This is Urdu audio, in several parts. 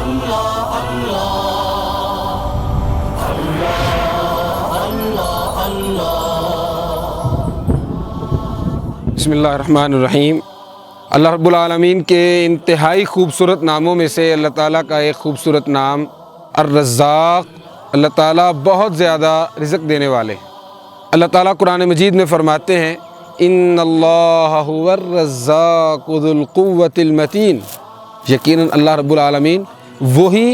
بسم اللہ الرحمن الرحیم۔ اللہ رب العالمین کے انتہائی خوبصورت ناموں میں سے اللہ تعالیٰ کا ایک خوبصورت نام الرزاق۔ اللہ تعالیٰ بہت زیادہ رزق دینے والے۔ اللہ تعالیٰ قرآن مجید میں فرماتے ہیں ان اللہ هو الرزاق ذو القوۃ المتین، یقیناً اللہ رب العالمین وہی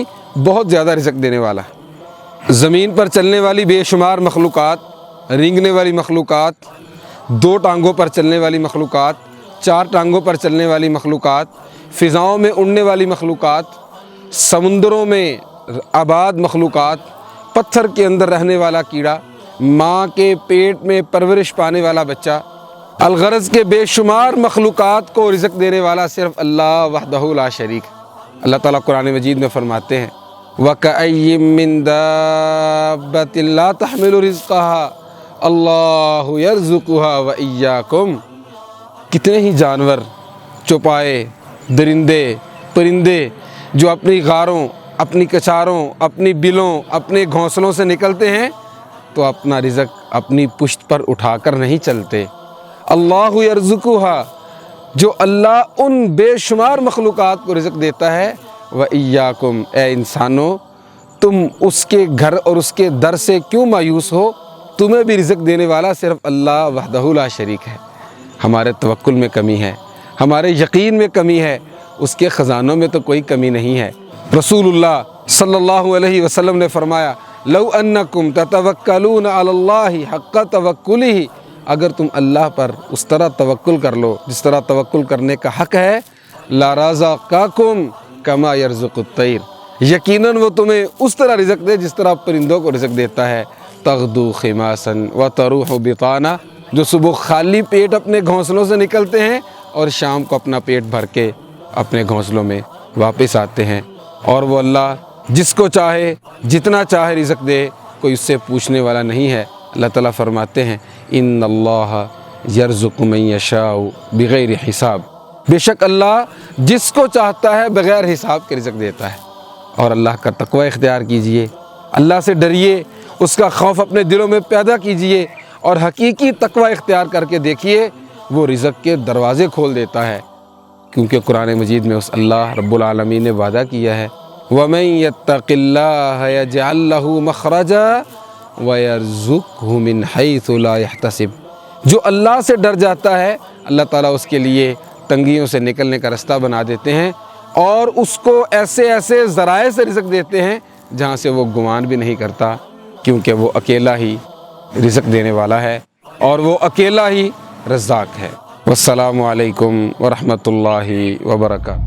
بہت زیادہ رزق دینے والا ہے۔ زمین پر چلنے والی بے شمار مخلوقات، رینگنے والی مخلوقات، 2 ٹانگوں پر چلنے والی مخلوقات، 4 ٹانگوں پر چلنے والی مخلوقات، فضاؤں میں اڑنے والی مخلوقات، سمندروں میں آباد مخلوقات، پتھر کے اندر رہنے والا کیڑا، ماں کے پیٹ میں پرورش پانے والا بچہ، الغرض کے بے شمار مخلوقات کو رزق دینے والا صرف اللہ وحدہ لا شریک۔ اللہ تعالیٰ قرآن مجید میں فرماتے ہیں وَكَأَيٍّ مِّن دَابَّةٍ لَّا تَحْمِلُ رِزْقَهَا اللہ یرزقها وَإِيَّاكُمْ۔ کتنے ہی جانور، چوپائے، درندے، پرندے جو اپنی غاروں، اپنی کچاروں، اپنی بلوں، اپنے گھونسلوں سے نکلتے ہیں تو اپنا رزق اپنی پشت پر اٹھا کر نہیں چلتے۔ اللہ یرزقها، جو اللہ ان بے شمار مخلوقات کو رزق دیتا ہے، وَإِيَّاكُمْ، اے انسانوں تم اس کے گھر اور اس کے در سے کیوں مایوس ہو؟ تمہیں بھی رزق دینے والا صرف اللہ وحدہ لا شریک ہے۔ ہمارے توکل میں کمی ہے، ہمارے یقین میں کمی ہے، اس کے خزانوں میں تو کوئی کمی نہیں ہے۔ رسول اللہ صلی اللہ علیہ وسلم نے فرمایا لو انکم تتوکلون علی اللہ حق توکلہ، اگر تم اللہ پر اس طرح توکل کر لو جس طرح توکل کرنے کا حق ہے، لرزقکم کما یرزق الطیر، یقیناً وہ تمہیں اس طرح رزق دے جس طرح پرندوں کو رزق دیتا ہے۔ تغدو خماسا وتروح بطانا، جو صبح خالی پیٹ اپنے گھونسلوں سے نکلتے ہیں اور شام کو اپنا پیٹ بھر کے اپنے گھونسلوں میں واپس آتے ہیں، اور وہ اللہ جس کو چاہے جتنا چاہے رزق دے، کوئی اس سے پوچھنے والا نہیں ہے۔ اللہ تعالیٰ فرماتے ہیں ان اللہ یرزق من یشاء بغیر حساب، بے شک اللہ جس کو چاہتا ہے بغیر حساب کے رزق دیتا ہے۔ اور اللہ کا تقوی اختیار کیجئے، اللہ سے ڈریے، اس کا خوف اپنے دلوں میں پیدا کیجئے، اور حقیقی تقوی اختیار کر کے دیکھیے، وہ رزق کے دروازے کھول دیتا ہے، کیونکہ قرآن مجید میں اس اللہ رب العالمین نے وعدہ کیا ہے وَمَن يَتَّقِ اللَّهَ يَجْعَل لَّهُ مَخْرَجًا وَيَرْزُقْهُ مِنْ حَيْثُ لَا يَحْتَسِبُ، جو اللہ سے ڈر جاتا ہے اللہ تعالیٰ اس کے لیے تنگیوں سے نکلنے کا رستہ بنا دیتے ہیں، اور اس کو ایسے ایسے ذرائع سے رزق دیتے ہیں جہاں سے وہ گمان بھی نہیں کرتا، کیونکہ وہ اکیلا ہی رزق دینے والا ہے اور وہ اکیلا ہی رزاق ہے۔ والسلام علیکم ورحمۃ اللہ وبرکاتہ۔